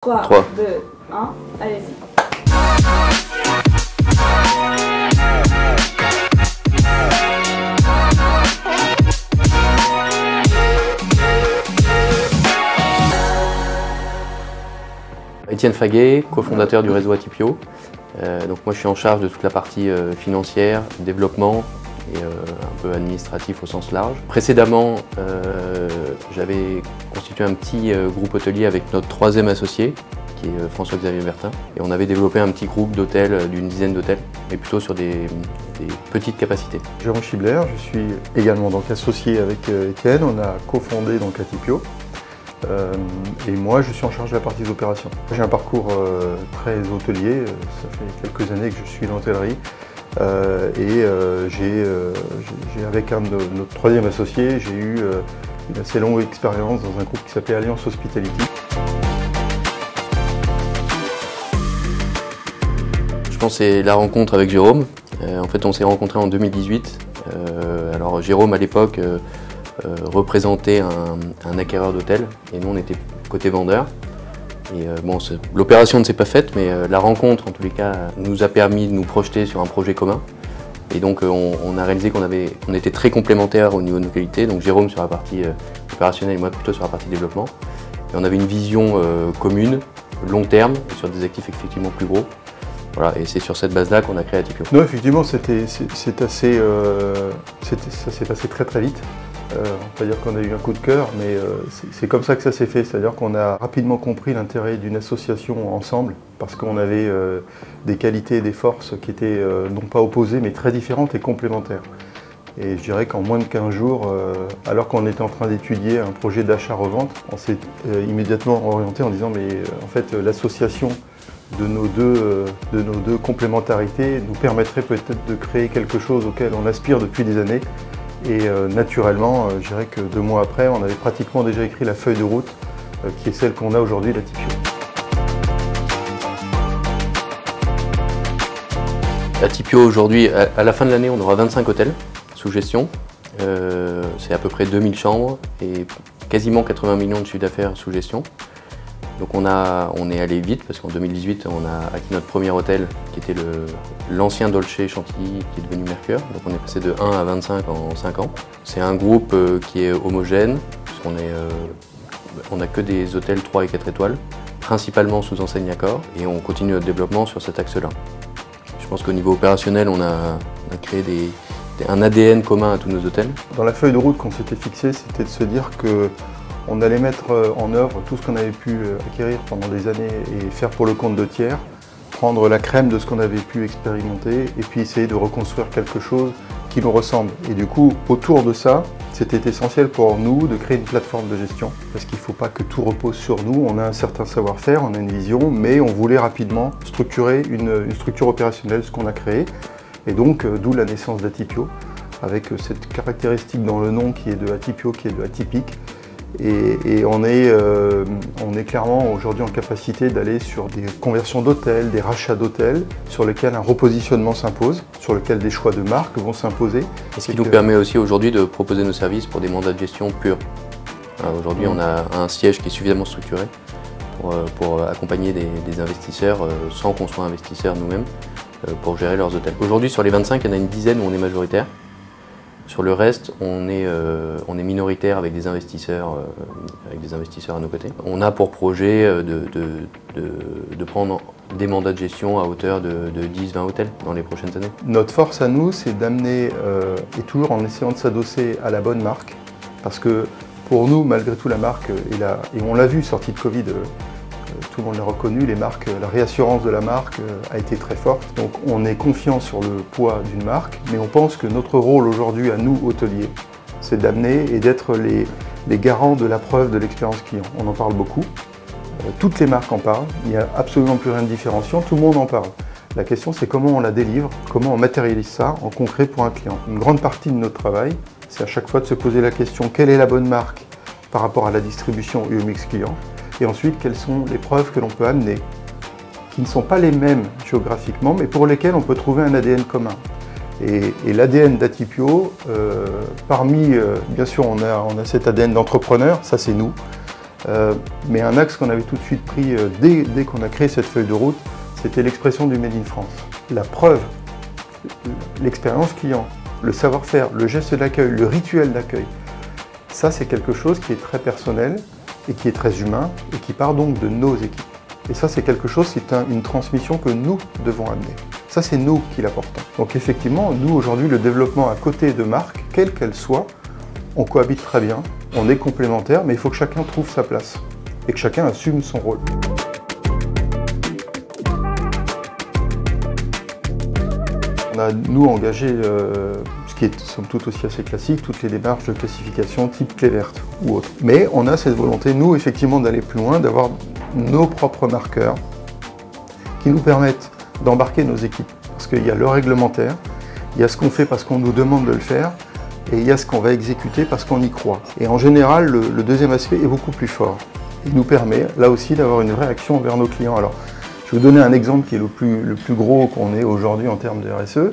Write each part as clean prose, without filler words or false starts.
3, 3. 2, 1, allez-y. Étienne Faguet, cofondateur du réseau Atipio. Donc moi je suis en charge de toute la partie financière, développement et un peu administratif au sens large. Précédemment, j'avais constitué un petit groupe hôtelier avec notre troisième associé, qui est François-Xavier Bertin. Et on avait développé un petit groupe d'hôtels, d'une dizaine d'hôtels, mais plutôt sur des petites capacités. Jérôme Schibler, je suis également donc associé avec Étienne, on a cofondé donc Atipio. Et moi je suis en charge de la partie des opérations. J'ai un parcours très hôtelier, ça fait quelques années que je suis dans l'hôtellerie j'ai avec un de notre troisième associé, j'ai eu une assez longue expérience dans un groupe qui s'appelait Alliance Hospitality. Je pense que c'est la rencontre avec Jérôme. En fait on s'est rencontrés en 2018. Alors Jérôme à l'époque représentait un acquéreur d'hôtel et nous on était côté vendeur. Et bon, l'opération ne s'est pas faite, mais la rencontre en tous les cas nous a permis de nous projeter sur un projet commun. Et donc on a réalisé qu'on était très complémentaires au niveau de nos qualités, donc Jérôme sur la partie opérationnelle et moi plutôt sur la partie développement. Et on avait une vision commune, long terme, sur des actifs effectivement plus gros. Voilà, et c'est sur cette base-là qu'on a créé Atipio. Non, effectivement, ça s'est passé très très vite. On peut dire qu'on a eu un coup de cœur, mais c'est comme ça que ça s'est fait. C'est-à-dire qu'on a rapidement compris l'intérêt d'une association ensemble, parce qu'on avait des qualités et des forces qui étaient non pas opposées, mais très différentes et complémentaires. Et je dirais qu'en moins de 15 jours, alors qu'on était en train d'étudier un projet d'achat-revente, on s'est immédiatement orienté en disant mais en fait l'association de nos deux complémentarités nous permettrait peut-être de créer quelque chose auquel on aspire depuis des années. Et naturellement, je dirais que 2 mois après, on avait pratiquement déjà écrit la feuille de route qui est celle qu'on a aujourd'hui, l'Atipio. Atipio aujourd'hui, à la fin de l'année, on aura 25 hôtels sous gestion. C'est à peu près 2000 chambres et quasiment 80 millions de chiffre d'affaires sous gestion. Donc on est allé vite parce qu'en 2018 on a acquis notre premier hôtel qui était l'ancien Dolce Chantilly qui est devenu Mercure. Donc on est passé de 1 à 25 en 5 ans. C'est un groupe qui est homogène, parce on n'a que des hôtels 3 et 4 étoiles, principalement sous enseigne Accor, et on continue notre développement sur cet axe-là. Je pense qu'au niveau opérationnel on a créé un ADN commun à tous nos hôtels. Dans la feuille de route qu'on s'était fixée, c'était de se dire que on allait mettre en œuvre tout ce qu'on avait pu acquérir pendant des années et faire pour le compte de tiers, prendre la crème de ce qu'on avait pu expérimenter et puis essayer de reconstruire quelque chose qui nous ressemble. Et du coup, autour de ça, c'était essentiel pour nous de créer une plateforme de gestion parce qu'il ne faut pas que tout repose sur nous. On a un certain savoir-faire, on a une vision, mais on voulait rapidement structurer une structure opérationnelle, ce qu'on a créé. Et donc, d'où la naissance d'Atipio, avec cette caractéristique dans le nom qui est de Atipio, qui est de atypique. Et on est clairement aujourd'hui en capacité d'aller sur des conversions d'hôtels, des rachats d'hôtels, sur lesquels un repositionnement s'impose, sur lesquels des choix de marque vont s'imposer. Et ce qui nous permet aussi aujourd'hui de proposer nos services pour des mandats de gestion purs. Aujourd'hui on a un siège qui est suffisamment structuré pour accompagner des investisseurs sans qu'on soit investisseurs nous-mêmes pour gérer leurs hôtels. Aujourd'hui sur les 25, il y en a une dizaine où on est majoritaire. Sur le reste, on est minoritaire avec des investisseurs à nos côtés. On a pour projet de prendre des mandats de gestion à hauteur de 10-20 hôtels dans les prochaines années. Notre force à nous, c'est d'amener, et toujours en essayant de s'adosser à la bonne marque, parce que pour nous, malgré tout, la marque est là, et on l'a vu sortie de Covid, tout le monde l'a reconnu, les marques, la réassurance de la marque a été très forte. Donc on est confiant sur le poids d'une marque, mais on pense que notre rôle aujourd'hui à nous, hôteliers, c'est d'amener et d'être les garants de la preuve de l'expérience client. On en parle beaucoup, toutes les marques en parlent, il n'y a absolument plus rien de différenciant, tout le monde en parle. La question c'est comment on la délivre, comment on matérialise ça en concret pour un client. Une grande partie de notre travail, c'est à chaque fois de se poser la question quelle est la bonne marque par rapport à la distribution et au mix client. Et ensuite, quelles sont les preuves que l'on peut amener, qui ne sont pas les mêmes géographiquement, mais pour lesquelles on peut trouver un ADN commun. Et l'ADN d'Atipio, bien sûr, on a cet ADN d'entrepreneur, ça c'est nous, Mais un axe qu'on avait tout de suite pris dès qu'on a créé cette feuille de route, c'était l'expression du Made in France. La preuve, l'expérience client, le savoir-faire, le geste d'accueil, le rituel d'accueil, ça c'est quelque chose qui est très personnel et qui est très humain et qui part donc de nos équipes. Et ça c'est quelque chose, c'est une transmission que nous devons amener. Ça c'est nous qui l'apportons. Donc effectivement, nous aujourd'hui, le développement à côté de marques, quelle qu'elle soit, on cohabite très bien, on est complémentaires, mais il faut que chacun trouve sa place et que chacun assume son rôle. On a, nous, engagé ce qui est somme toute aussi assez classique, toutes les démarches de classification type clé verte ou autre. Mais on a cette volonté, nous, effectivement, d'aller plus loin, d'avoir nos propres marqueurs qui nous permettent d'embarquer nos équipes. Parce qu'il y a le réglementaire, il y a ce qu'on fait parce qu'on nous demande de le faire, et il y a ce qu'on va exécuter parce qu'on y croit. Et en général, le deuxième aspect est beaucoup plus fort. Il nous permet, là aussi, d'avoir une réaction vers nos clients. Alors, je vais vous donner un exemple qui est le plus gros qu'on ait aujourd'hui en termes de RSE,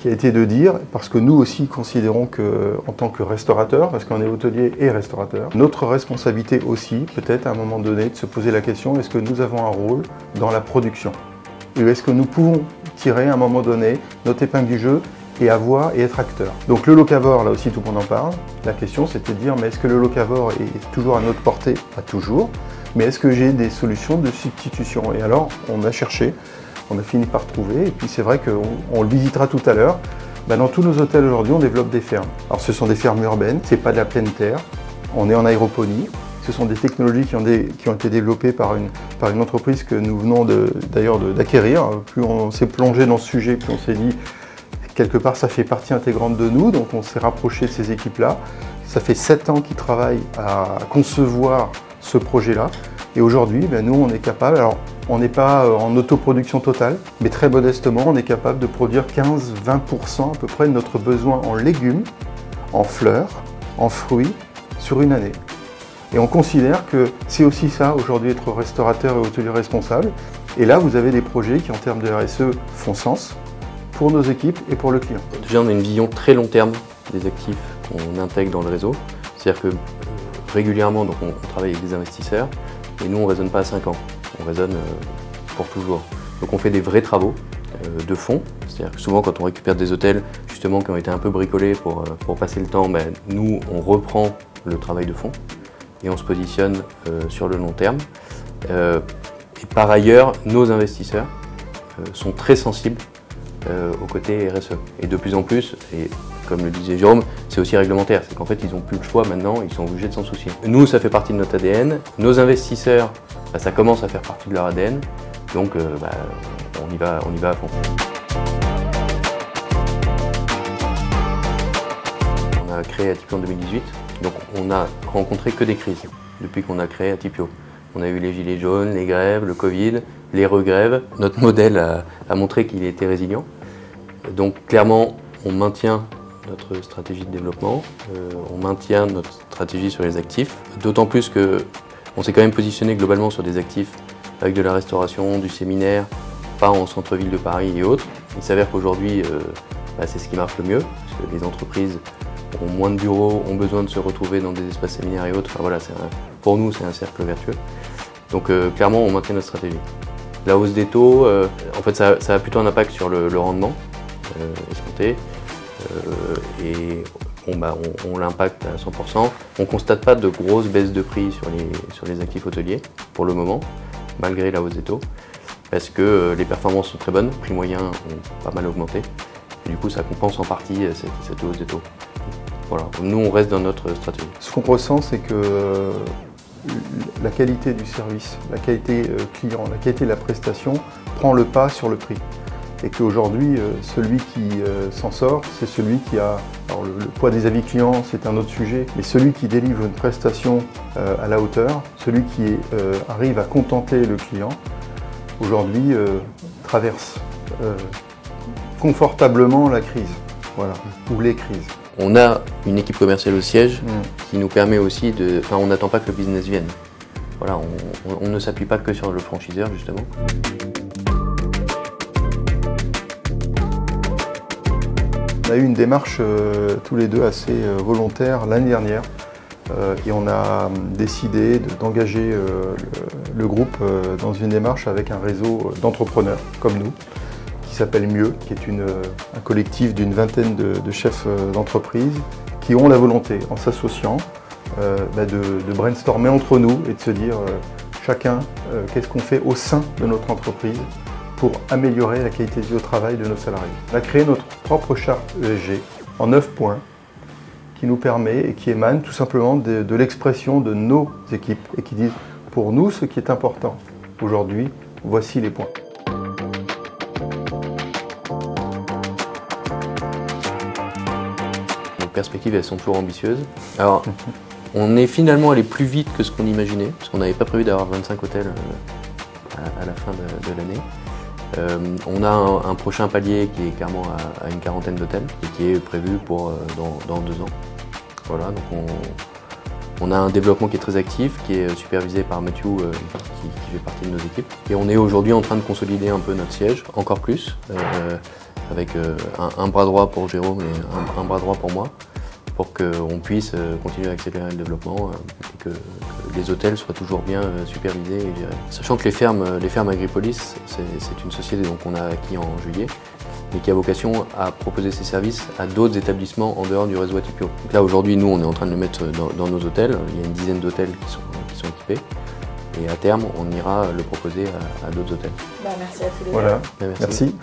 qui a été de dire, parce que nous aussi considérons qu'en tant que restaurateur, parce qu'on est hôtelier et restaurateur, notre responsabilité aussi, peut-être à un moment donné, de se poser la question, est-ce que nous avons un rôle dans la production? Et est-ce que nous pouvons tirer à un moment donné notre épingle du jeu et être acteur? Donc le locavore, là aussi tout le monde en parle, la question c'était de dire, mais est-ce que le locavore est toujours à notre portée? Pas toujours. Mais est-ce que j'ai des solutions de substitution? Et alors, on a cherché, on a fini par trouver, et puis c'est vrai qu'on le visitera tout à l'heure. Dans tous nos hôtels aujourd'hui, on développe des fermes. Alors ce sont des fermes urbaines, c'est pas de la pleine terre, on est en aéroponie. Ce sont des technologies qui ont été développées par une entreprise que nous venons d'ailleurs d'acquérir. Plus on s'est plongé dans ce sujet, plus on s'est dit, quelque part, ça fait partie intégrante de nous, donc on s'est rapproché de ces équipes-là. Ça fait 7 ans qu'ils travaillent à concevoir ce projet-là. Et aujourd'hui, nous, on est capable, alors on n'est pas en autoproduction totale, mais très modestement, on est capable de produire 15-20% à peu près de notre besoin en légumes, en fleurs, en fruits, sur une année. Et on considère que c'est aussi ça, aujourd'hui, être restaurateur et hôtelier responsable. Et là, vous avez des projets qui, en termes de RSE, font sens pour nos équipes et pour le client. Déjà, on a une vision très long terme des actifs qu'on intègre dans le réseau. C'est-à-dire que régulièrement, donc on travaille avec des investisseurs, mais nous, on ne raisonne pas à 5 ans. On raisonne pour toujours. Donc on fait des vrais travaux de fond. C'est-à-dire que souvent, quand on récupère des hôtels, justement, qui ont été un peu bricolés pour passer le temps, nous, on reprend le travail de fond. Et on se positionne sur le long terme. Et par ailleurs, nos investisseurs sont très sensibles au côté RSE. Et de plus en plus, et comme le disait Jérôme, c'est aussi réglementaire. C'est qu'en fait, ils n'ont plus le choix maintenant, ils sont obligés de s'en soucier. Nous, ça fait partie de notre ADN. Nos investisseurs, ça commence à faire partie de leur ADN. Donc, on y va à fond. On a créé Atipio en 2018. Donc on n'a rencontré que des crises depuis qu'on a créé Atipio. On a eu les gilets jaunes, les grèves, le Covid, les regrèves. Notre modèle a montré qu'il était résilient. Donc clairement, on maintient notre stratégie de développement, on maintient notre stratégie sur les actifs, d'autant plus qu'on s'est quand même positionné globalement sur des actifs avec de la restauration, du séminaire, pas en centre-ville de Paris et autres. Il s'avère qu'aujourd'hui, c'est ce qui marche le mieux, parce que les entreprises ont moins de bureaux, ont besoin de se retrouver dans des espaces séminaires et autres. Enfin, voilà, pour nous, c'est un cercle vertueux. Donc clairement, on maintient notre stratégie. La hausse des taux, en fait, ça a plutôt un impact sur le rendement escompté. Et on l'impacte à 100%. On ne constate pas de grosses baisses de prix sur les actifs hôteliers, pour le moment, malgré la hausse des taux, parce que les performances sont très bonnes, les prix moyens ont pas mal augmenté. Et du coup, ça compense en partie cette hausse des taux. Voilà, nous on reste dans notre stratégie. Ce qu'on ressent, c'est que la qualité du service, la qualité client, la qualité de la prestation prend le pas sur le prix. Et qu'aujourd'hui, celui qui s'en sort, c'est celui qui a... Alors le poids des avis clients, c'est un autre sujet, mais celui qui délivre une prestation à la hauteur, celui qui arrive à contenter le client, aujourd'hui traverse confortablement la crise, voilà, ou les crises. On a une équipe commerciale au siège qui nous permet aussi de... Enfin, on n'attend pas que le business vienne. Voilà, on ne s'appuie pas que sur le franchiseur, justement. On a eu une démarche tous les deux assez volontaire l'année dernière et on a décidé d'engager le groupe dans une démarche avec un réseau d'entrepreneurs comme nous, qui s'appelle Mieux, qui est un collectif d'une vingtaine de chefs d'entreprise qui ont la volonté, en s'associant, de brainstormer entre nous et de se dire chacun qu'est-ce qu'on fait au sein de notre entreprise pour améliorer la qualité de vie au travail de nos salariés. On a créé notre propre charte ESG en 9 points qui nous permet et qui émane tout simplement de l'expression de nos équipes et qui disent pour nous ce qui est important aujourd'hui, voici les points. Les perspectives, elles sont toujours ambitieuses. Alors, on est finalement allé plus vite que ce qu'on imaginait, parce qu'on n'avait pas prévu d'avoir 25 hôtels à la fin de l'année. On a un prochain palier qui est clairement à une quarantaine d'hôtels et qui est prévu pour dans 2 ans. Voilà, donc on a un développement qui est très actif, qui est supervisé par Mathieu qui fait partie de nos équipes. Et on est aujourd'hui en train de consolider un peu notre siège, encore plus, avec un bras droit pour Jérôme et un bras droit pour moi, pour qu'on puisse continuer à accélérer le développement et que les hôtels soient toujours bien supervisés et gérés. Sachant que les fermes Agripolis, c'est une société qu'on a acquis en juillet, mais qui a vocation à proposer ses services à d'autres établissements en dehors du réseau Atipio. Donc là aujourd'hui, nous, on est en train de le mettre dans nos hôtels. Il y a une dizaine d'hôtels qui sont équipés. Et à terme, on ira le proposer à d'autres hôtels. Merci à tous les deux. Voilà, Merci. Merci.